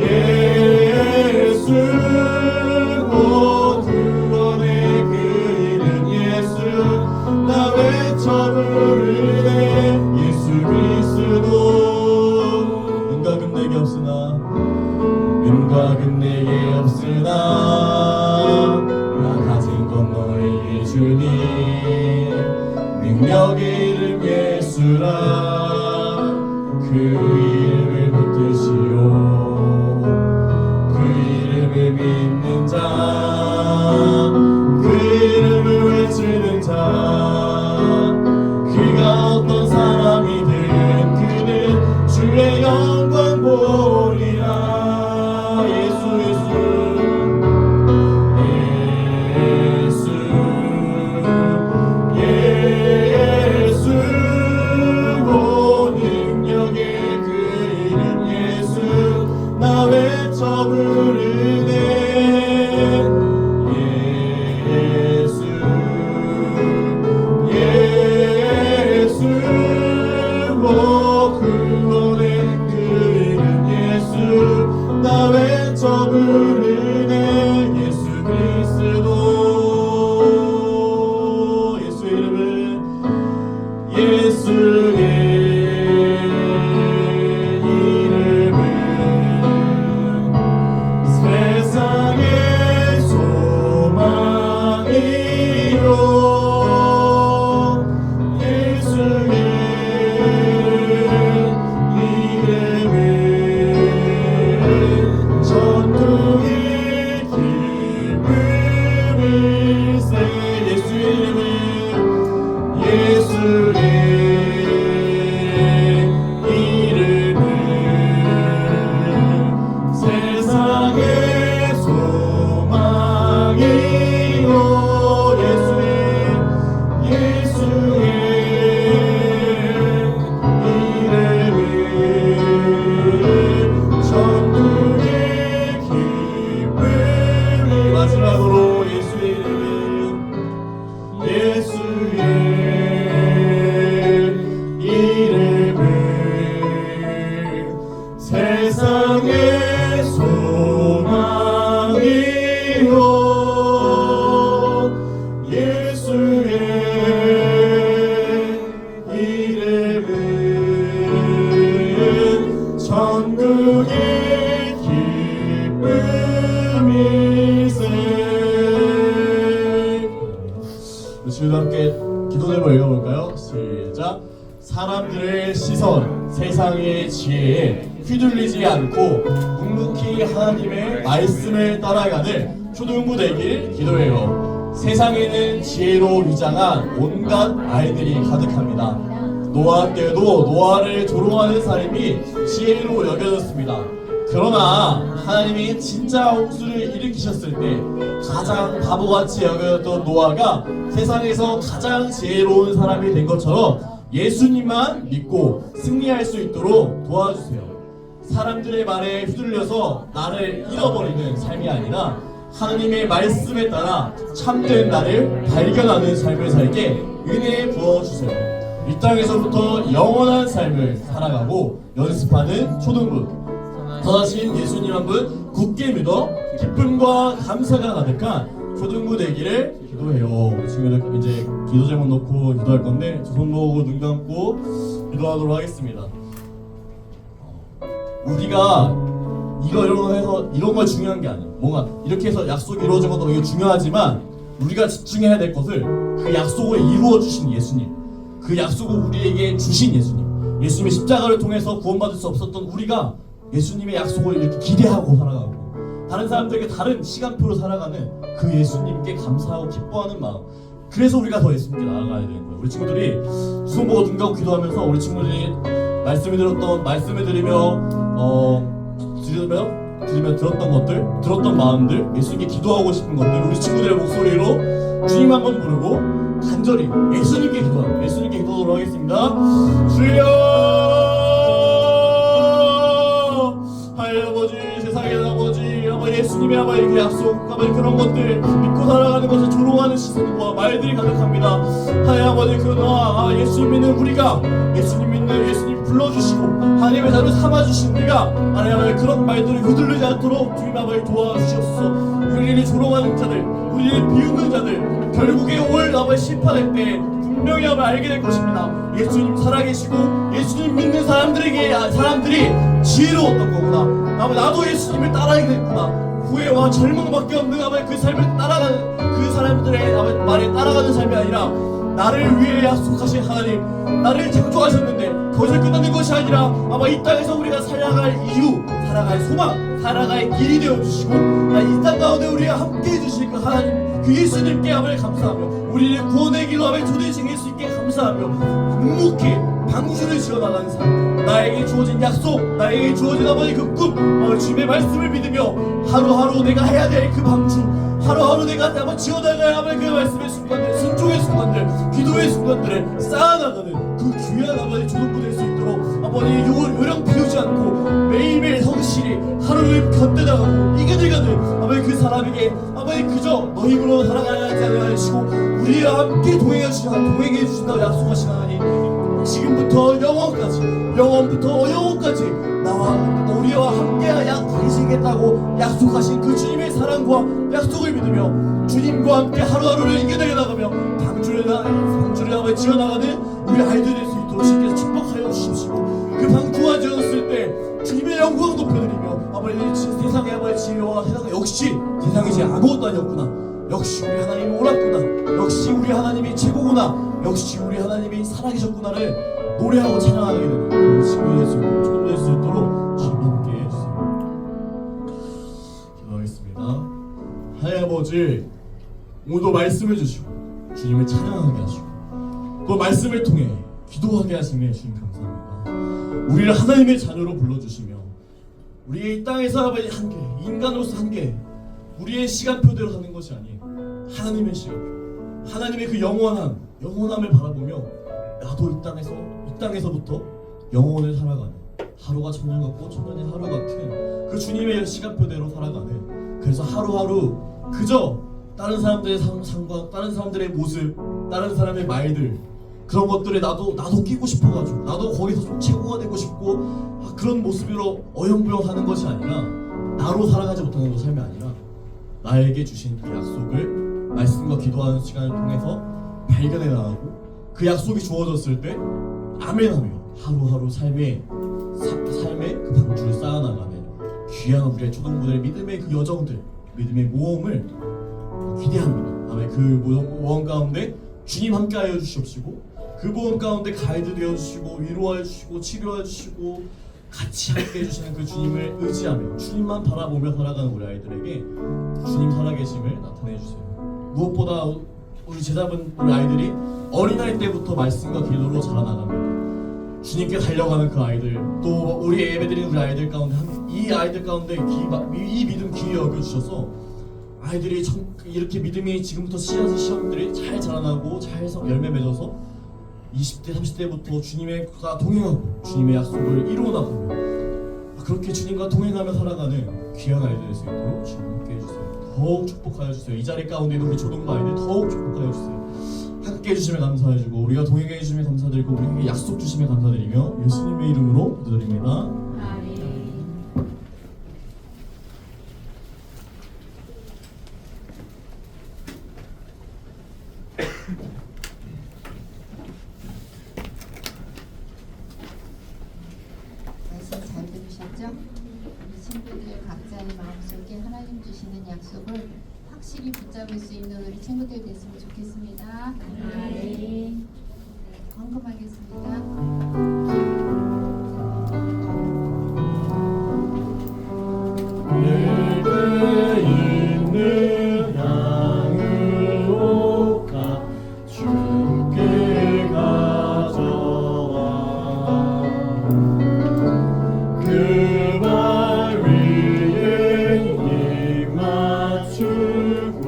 S4: 예수 구원의 그 이름 예수 나 외쳐 부르네. 예수 그리스도 은과 금 내게 없으나 나 가진 건 너의 주님. 능력의 이름 예수라. 그 이름을 붙드시오. 그 이름을 믿는 자, 그 이름을 외치는 자, 그가 어떤 사람이든 그는 주의 영광 보리라. 예수 능력의 그 이름 예수 나 외쳐 부르네. 예수 구원의 그 이름 예수 나 외쳐 부르네. 예수 그리스도 예수의 이름은 세상의 소망이요. 예수의 이름은 전투의 기쁨일세. 예수의 이름은 예수의 세상의 소망이요. 예수의 친구들 함께 기도 제목 읽어볼까요? 시작. 사람들의 시선, 세상의 지혜에 휘둘리지 않고 묵묵히 하나님의 말씀을 따라가는 초등부 되길 기도해요. 세상에는 지혜로 위장한 온갖 아이들이 가득합니다. 노아 때도 노아를 조롱하는 사람이 지혜로 여겨졌습니다. 그러나 하나님이 진짜 홍수를 일으키셨을 때 가장 바보같이 여겨졌던 노아가 세상에서 가장 지혜로운 사람이 된 것처럼 예수님만 믿고 승리할 수 있도록 도와주세요. 사람들의 말에 휘둘려서 나를 잃어버리는 삶이 아니라 하나님의 말씀에 따라 참된 나를 발견하는 삶을 살게 은혜 부어주세요. 이 땅에서부터 영원한 삶을 살아가고 연습하는 초등부, 선하신 예수님 한 분 굳게 믿어 기쁨과 감사가 가득한 초등부 되기를 기도해요. 우리 친구들 이제 기도 제목 넣고 기도할 건데 두 손 모으고 눈 감고 기도하도록 하겠습니다. 우리가 이런 걸 중요한 게 아니에요. 뭔가 이렇게 해서 약속이 이루어진 것도 이게 중요하지만 우리가 집중해야 될 것을 그 약속을 이루어 주신 예수님, 그 약속을 우리에게 주신 예수님, 예수님의 십자가를 통해서 구원받을 수 없었던 우리가 예수님의 약속을 이렇게 기대하고 살아가고 다른 사람들에게 다른 시간표로 살아가는 그 예수님께 감사하고 기뻐하는 마음, 그래서 우리가 더 예수님께 나아가야 되는 거예요. 우리 친구들이 두 손 보고 눈 감고 기도하면서 우리 친구들이 말씀을 들으며 들었던 것들, 들었던 마음들, 예수님께 기도하고 싶은 것들, 우리 친구들의 목소리로 주님 한번 부르고 간절히 예수님께 기도하도록 하겠습니다. 주여, 하나님 아버지, 세상의 아버지, 예수님의 아버지 그 약속, 아버지 그런 것들 믿고 살아가는 것을 조롱하는 시선과 말들이 가득합니다. 하나님 아버지, 그러나 예수님 믿는 우리가, 예수님 불러주시고 하나님의 자를 삼아주신 우리가 하나님 아버지 그런 말들을 휘둘리지 않도록 주님 아버지 도와주시옵소서. 우리를 조롱하는 자들, 우리를 비웃는 자들, 결국에 올 아버지 심판할 때 분명히 알게 될 것입니다. 예수님 살아계시고 예수님 믿는 사람들이 지혜로웠던 거구나. 아버지 나도 예수님을 따라야겠구나. 후회와 절망밖에 없는 아버지 그 삶을 따라가는 그 사람들의 아버지 말에 따라가는 삶이 아니라 나를 위해 약속하신 하나님, 나를 창조하셨는데 거기서 끝나는 것이 아니라 아마 이 땅에서 우리가 살아갈 이유, 살아갈 소망, 살아갈 길이 되어주시고 이 땅 가운데 우리와 함께 해주실 그 하나님, 그 예수님께 아버지 감사하며 우리를 구원의 길로 아버지 초대하신 수 있게 감사하며 묵묵히 방주를 지어나가는 삶, 나에게 주어진 약속, 나에게 주어진 아버지 그 꿈, 아버지 주님의 말씀을 믿으며 하루하루 내가 해야 될 그 방주, 하루하루 내가 한번 지어나가야 하면 그 말씀의 순간들, 순종의 순간들, 기도의 순간들을 쌓아나가는 그 귀한 아버지 초등부 될 수 있도록 아버지 요령 피우지 않고 매일매일 성실히 하루를 견뎌나가고 이겨내가는 아버지 그 사람에게 아버지 그저 너 힘으로 살아가야 하지 않으시고 우리와 함께 동행해 주신다고 약속하신 하나님, 지금부터 영원부터 영원까지 우리와 함께 계시겠다고 약속하신 그 주님의 사랑과 약속을 믿으며 주님과 함께 하루하루를 이겨내 나가며 방주를 아버지 지어나가는 우리 아이들 될 수 있도록 주님께서 축복하여 주십시오. 그 방주가 지어졌을 때 주님의 영광 높여드리며 아버지 세상의 아버지 지혜와 세상 역시 세상이지 아무것도 아니었구나, 역시 우리 하나님이 옳았구나, 역시 우리 하나님이 최고구나, 역시 우리 하나님이 살아계셨구나를 노래하고 찬양하게 되는 그런 친구 예수 초등부 수 있도록 주님 함께 해주세요. 기도하겠습니다. 하나님 아버지, 오늘도 말씀을 주시고 주님을 찬양하게 하시고 그 말씀을 통해 기도하게 하시며 주님 감사합니다. 우리를 하나님의 자녀로 불러주시며 우리의 이 땅에서 아버지 한계, 인간으로서 한계, 우리의 시간표대로 사는 것이 아닌 하나님의 시간표, 하나님의 그 영원함을 바라보며 나도 이 땅에서부터 영원을 살아가는, 하루가 천년 같고 천년이 하루 같은 그 주님의 시간표대로 살아가는, 그래서 하루하루 그저 다른 사람들의 삶과 다른 사람들의 모습, 다른 사람의 말들, 그런 것들에 나도 끼고 싶어가지고 나도 거기서 좀 최고가 되고 싶고 그런 모습으로 어영부영 사는 것이 아니라, 나로 살아가지 못하는 것 삶이 아니라 나에게 주신 그 약속을 말씀과 기도하는 시간을 통해서 발견해 나가고 그 약속이 주어졌을 때 아멘하며 하루하루 삶의 그 방주를 쌓아나가는 귀한 우리의 초등부들의 믿음의 그 여정들, 믿음의 모험을 기대합니다. 다음에 그 모험 가운데 주님 함께하여 주시옵시고 그 보험 가운데 가이드 되어 주시고 위로하여 주시고 치료하여 주시고 같이 함께 해주시는 그 주님을 의지하며 주님만 바라보며 살아가는 우리 아이들에게 주님 살아계심을 나타내 주세요. 무엇보다 우리 제자분 우리 아이들이 어린아이 때부터 말씀과 기도로 자라나갑니다. 주님께 달려가는 그 아이들, 또 우리 예배드리는 우리 아이들 가운데 이 아이들 가운데 이 믿음 귀히 여겨주셔서 아이들이 이렇게 믿음이 지금부터 시험들이 잘 자라나고 잘 열매 맺어서 20대 30대부터 주님과 동행하고 주님의 약속을 이루어나가며 그렇게 주님과 동행하며 살아가는 귀한 아이들 될 수 있도록 주님 함께 해주세요. 더욱 축복하여 주세요. 이 자리 가운데도 우리 조동과 아이들 더욱 축복하여 주세요. 함께 해주시면 감사해주고 우리가 동행해 주시면 감사드리고 우리에게 약속 주시면 감사드리며 예수님의 이름으로 기도드립니다.
S3: 말씀 잘 들으셨죠? 우리 친구들 각자의 마음속에 하나님 주시는 약속을 확실히 붙잡을 수 있는 우리 친구들 됐으면 좋겠습니다. 네.
S1: 내게 있는 양으로 가 주께 가져와 그 발 위에 입 맞추고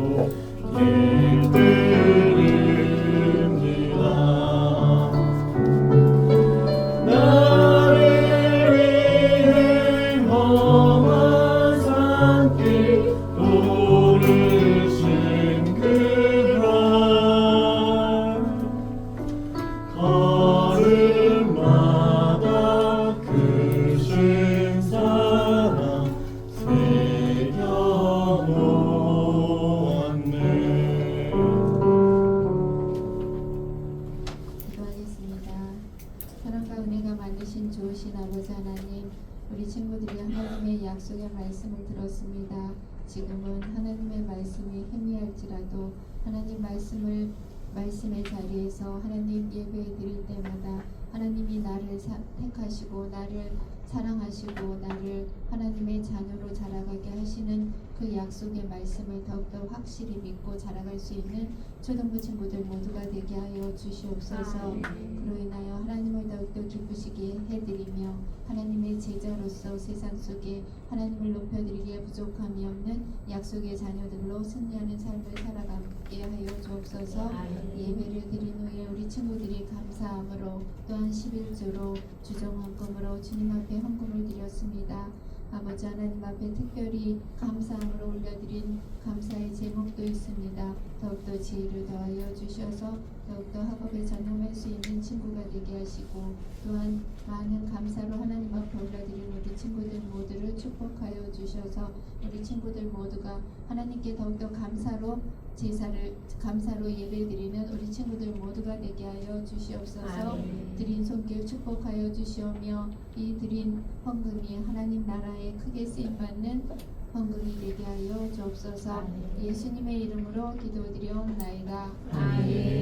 S1: 길들입니다. 나를 위해 험한 산길 오르신 그 발 걸음마다 크신 사랑 새겨놓았네.
S3: 기도하겠습니다. 사랑과 은혜가 많으신 좋으신 아버지 하나님, 우리 친구들이 하나님의 약속의 말씀을 들었습니다. 지금은 하나님의 말씀이 희미할지라도 하나님 말씀의 자리에서 하나님 예배 드릴 때마다 하나님이 나를 택하시고 나를 사랑하시고 나를 하나님의 자녀로 자라가게 하시는 그 약속의 말씀을 더욱더 확실히 믿고 자라갈 수 있는 초등부 친구들 모두가 되게 하여 주시옵소서. 그로 인하여 하나님을 더욱더 기쁘시게 해드리며 하나님의 제자로서 세상 속에 하나님을 높여드리기에 부족함이 없는 약속의 자녀들로 승리하는 삶을 살아가게 하여 주옵소서. 예배를 드린 후에 우리 친구들이 감사함으로 또한 11조로 주정헌금으로 주님 앞에 헌금을 드렸습니다. 아버지 하나님 앞에 특별히 감사함으로 올려드린 감사의 제목도 있습니다. 더욱더 지혜를 더하여 주셔서 더욱더 학업에 전념할 수 있는 친구가 되게 하시고 감사하고 또한 많은 감사로 하나님 앞에 올려드리는 우리 친구들 모두를 축복하여 주셔서 우리 친구들 모두가 하나님께 더욱더 감사로 감사로 예배드리는 우리 친구들 모두가 되게 하여 주시옵소서. 드린 손길 축복하여 주시오며 이 드린 헌금이 하나님 나라에 크게 쓰임받는 헌금이 되게 하여 주옵소서. 예수님의 이름으로 기도드리옵나이다. 아멘.